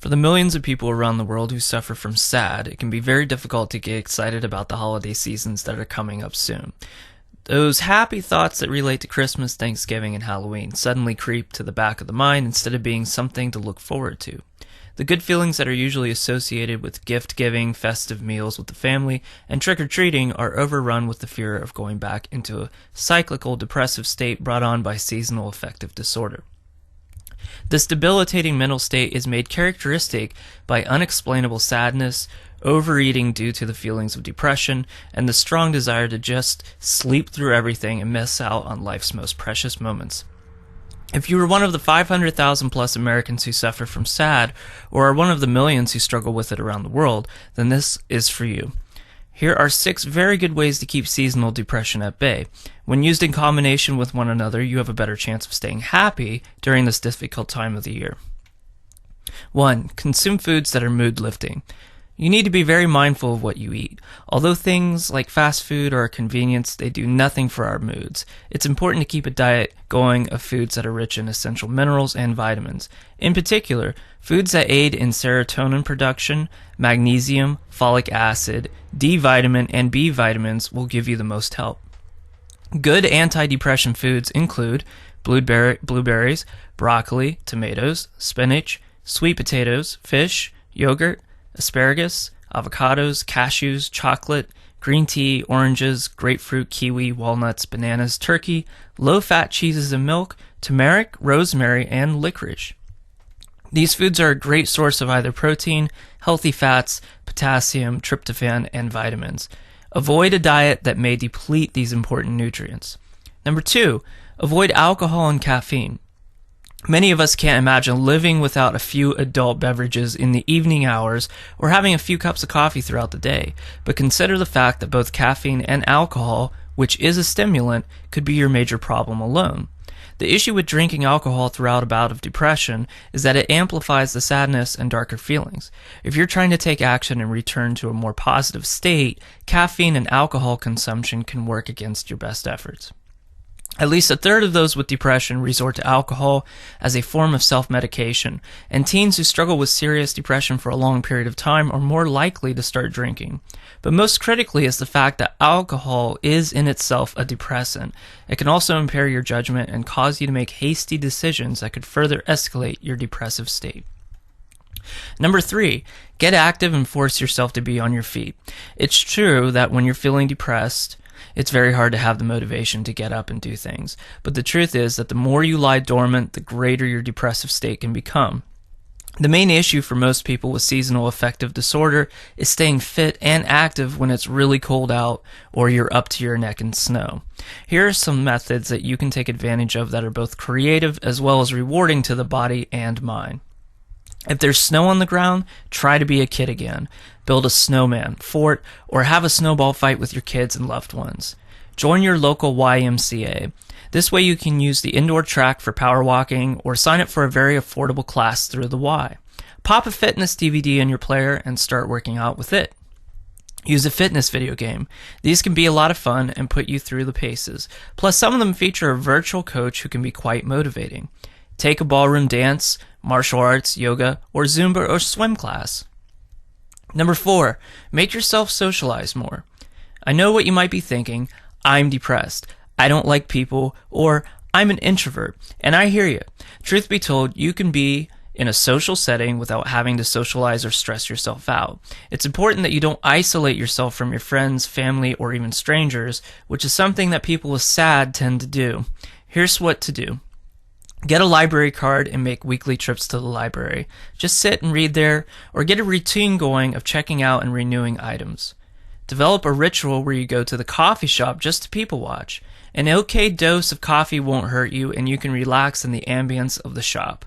For the millions of people around the world who suffer from SAD, it can be very difficult to get excited about the holiday seasons that are coming up soon. Those happy thoughts that relate to Christmas, Thanksgiving, and Halloween suddenly creep to the back of the mind instead of being something to look forward to. The good feelings that are usually associated with gift-giving, festive meals with the family, and trick-or-treating are overrun with the fear of going back into a cyclical depressive state brought on by seasonal affective disorder. This debilitating mental state is made characteristic by unexplainable sadness, overeating due to the feelings of depression, and the strong desire to just sleep through everything and miss out on life's most precious moments. If you are one of the 500,000 plus Americans who suffer from SAD, or are one of the millions who struggle with it around the world, then this is for you. Here are 6 very good ways to keep seasonal depression at bay. When used in combination with one another, you have a better chance of staying happy during this difficult time of the year. 1. Consume foods that are mood-lifting. You need to be very mindful of what you eat. Although things like fast food are a convenience, they do nothing for our moods. It's important to keep a diet going of foods that are rich in essential minerals and vitamins. In particular, foods that aid in serotonin production, magnesium, folic acid, D vitamin, and B vitamins will give you the most help. Good anti-depression foods include blueberries, broccoli, tomatoes, spinach, sweet potatoes, fish, yogurt, asparagus, avocados, cashews, chocolate, green tea, oranges, grapefruit, kiwi, walnuts, bananas, turkey, low-fat cheeses and milk, turmeric, rosemary, and licorice. These foods are a great source of either protein, healthy fats, potassium, tryptophan, and vitamins. Avoid a diet that may deplete these important nutrients. Number 2, avoid alcohol and caffeine. Many of us can't imagine living without a few adult beverages in the evening hours or having a few cups of coffee throughout the day, but consider the fact that both caffeine and alcohol, which is a stimulant, could be your major problem alone. The issue with drinking alcohol throughout a bout of depression is that it amplifies the sadness and darker feelings. If you're trying to take action and return to a more positive state, caffeine and alcohol consumption can work against your best efforts. At least a third of those with depression resort to alcohol as a form of self-medication, and teens who struggle with serious depression for a long period of time are more likely to start drinking. But most critically is the fact that alcohol is in itself a depressant. It can also impair your judgment and cause you to make hasty decisions that could further escalate your depressive state. Number 3, get active and force yourself to be on your feet. It's true that when you're feeling depressed, it's very hard to have the motivation to get up and do things. But the truth is that the more you lie dormant, the greater your depressive state can become. The main issue for most people with seasonal affective disorder is staying fit and active when it's really cold out or you're up to your neck in snow. Here are some methods that you can take advantage of that are both creative as well as rewarding to the body and mind. If there's snow on the ground, try to be a kid again. Build a snowman, fort, or have a snowball fight with your kids and loved ones. Join your local YMCA. This way you can use the indoor track for power walking or sign up for a very affordable class through the Y. Pop a fitness DVD in your player and start working out with it. Use a fitness video game. These can be a lot of fun and put you through the paces. Plus, some of them feature a virtual coach who can be quite motivating. Take a ballroom dance, martial arts, yoga, or Zumba or swim class. Number 4, make yourself socialize more. I know what you might be thinking. I'm depressed. I don't like people, or I'm an introvert. And I hear you. Truth be told, you can be in a social setting without having to socialize or stress yourself out. It's important that you don't isolate yourself from your friends, family, or even strangers, which is something that people with SAD tend to do. Here's what to do. Get a library card and make weekly trips to the library. Just sit and read there, or get a routine going of checking out and renewing items. Develop a ritual where you go to the coffee shop just to people watch. An okay dose of coffee won't hurt you, and you can relax in the ambience of the shop.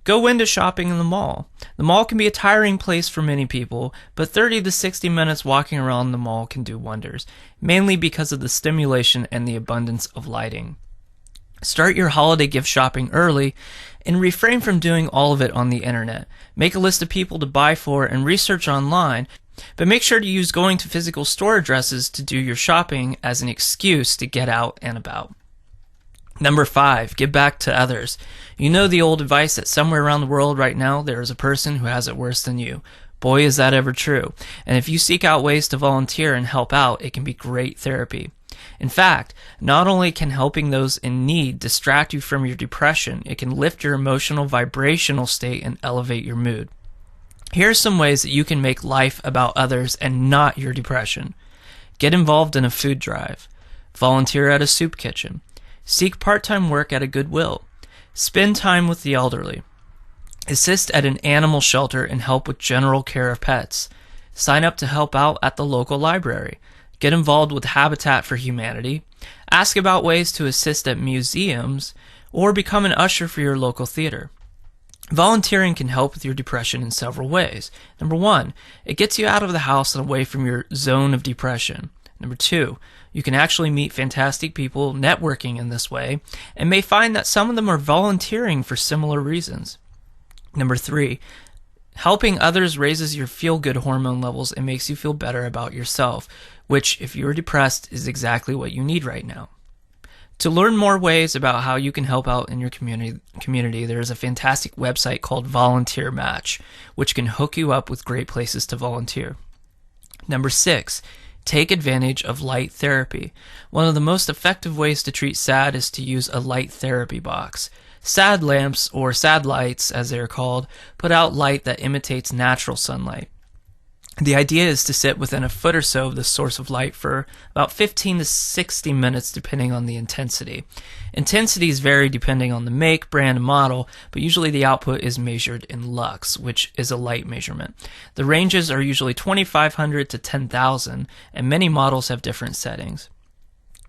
Go window shopping in the mall. The mall can be a tiring place for many people, but 30 to 60 minutes walking around the mall can do wonders, mainly because of the stimulation and the abundance of lighting. Start your holiday gift shopping early and refrain from doing all of it on the internet. Make a list of people to buy for and research online, but make sure to use going to physical store addresses to do your shopping as an excuse to get out and about. Number 5, give back to others. You know the old advice that somewhere around the world right now there is a person who has it worse than you. Boy, is that ever true. And if you seek out ways to volunteer and help out, it can be great therapy. In fact, not only can helping those in need distract you from your depression, it can lift your emotional vibrational state and elevate your mood. Here are some ways that you can make life about others and not your depression. Get involved in a food drive. Volunteer at a soup kitchen. Seek part-time work at a Goodwill. Spend time with the elderly. Assist at an animal shelter and help with general care of pets. Sign up to help out at the local library. Get involved with Habitat for Humanity. Ask about ways to assist at museums, or become an usher for your local theater. Volunteering can help with your depression in several ways. Number 1, it gets you out of the house and away from your zone of depression. Number 2, you can actually meet fantastic people networking in this way, and may find that some of them are volunteering for similar reasons. Number 3, helping others raises your feel-good hormone levels and makes you feel better about yourself, which, if you're depressed, is exactly what you need right now. To learn more ways about how you can help out in your community, there is a fantastic website called Volunteer Match, which can hook you up with great places to volunteer. Number 6, take advantage of light therapy. One of the most effective ways to treat SAD is to use a light therapy box. SAD lamps, or SAD lights as they are called, put out light that imitates natural sunlight. The idea is to sit within a foot or so of the source of light for about 15 to 60 minutes depending on the intensity. Intensities vary depending on the make, brand, and model, but usually the output is measured in lux, which is a light measurement. The ranges are usually 2,500 to 10,000, and many models have different settings.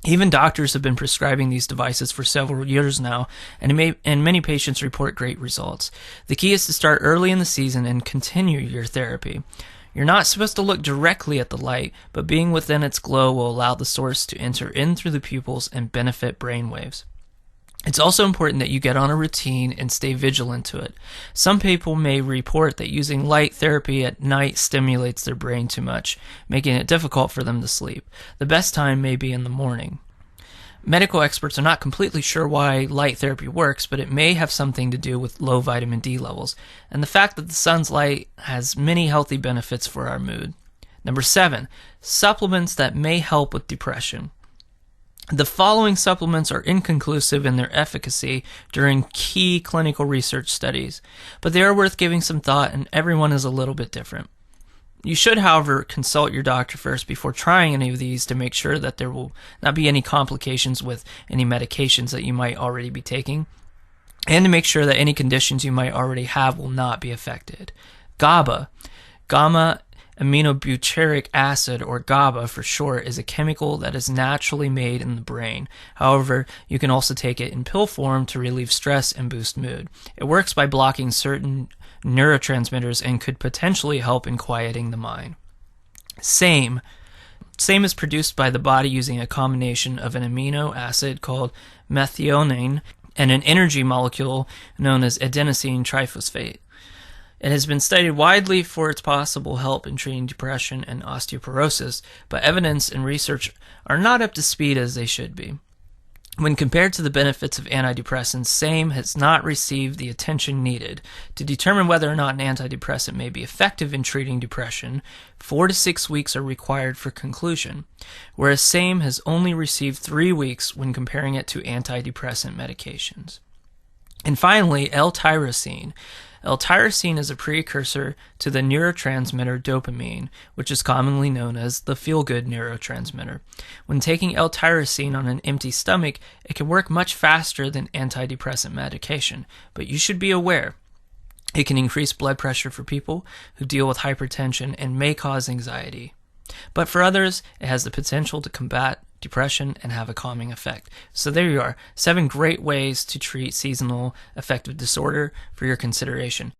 Even doctors have been prescribing these devices for several years now, and many patients report great results. The key is to start early in the season and continue your therapy. You're not supposed to look directly at the light, but being within its glow will allow the source to enter in through the pupils and benefit brain waves. It's also important that you get on a routine and stay vigilant to it. Some people may report that using light therapy at night stimulates their brain too much, making it difficult for them to sleep. The best time may be in the morning. Medical experts are not completely sure why light therapy works, but it may have something to do with low vitamin D levels, and the fact that the sun's light has many healthy benefits for our mood. Number 7, supplements that may help with depression. The following supplements are inconclusive in their efficacy during key clinical research studies, but they are worth giving some thought, and everyone is a little bit different. You should, however, consult your doctor first before trying any of these to make sure that there will not be any complications with any medications that you might already be taking, and to make sure that any conditions you might already have will not be affected. GABA, gamma aminobutyric acid, or GABA for short, is a chemical that is naturally made in the brain. However, you can also take it in pill form to relieve stress and boost mood. It works by blocking certain neurotransmitters and could potentially help in quieting the mind. SAMe is produced by the body using a combination of an amino acid called methionine and an energy molecule known as adenosine triphosphate. It has been studied widely for its possible help in treating depression and osteoporosis, but evidence and research are not up to speed as they should be. When compared to the benefits of antidepressants, SAMe has not received the attention needed. To determine whether or not an antidepressant may be effective in treating depression, 4 to 6 weeks are required for conclusion, whereas SAMe has only received 3 weeks when comparing it to antidepressant medications. And finally, L-tyrosine. L-tyrosine is a precursor to the neurotransmitter dopamine, which is commonly known as the feel-good neurotransmitter. When taking L-tyrosine on an empty stomach, it can work much faster than antidepressant medication, but you should be aware. It can increase blood pressure for people who deal with hypertension and may cause anxiety. But for others, it has the potential to combat depression and have a calming effect. So there you are, 7 great ways to treat seasonal affective disorder for your consideration.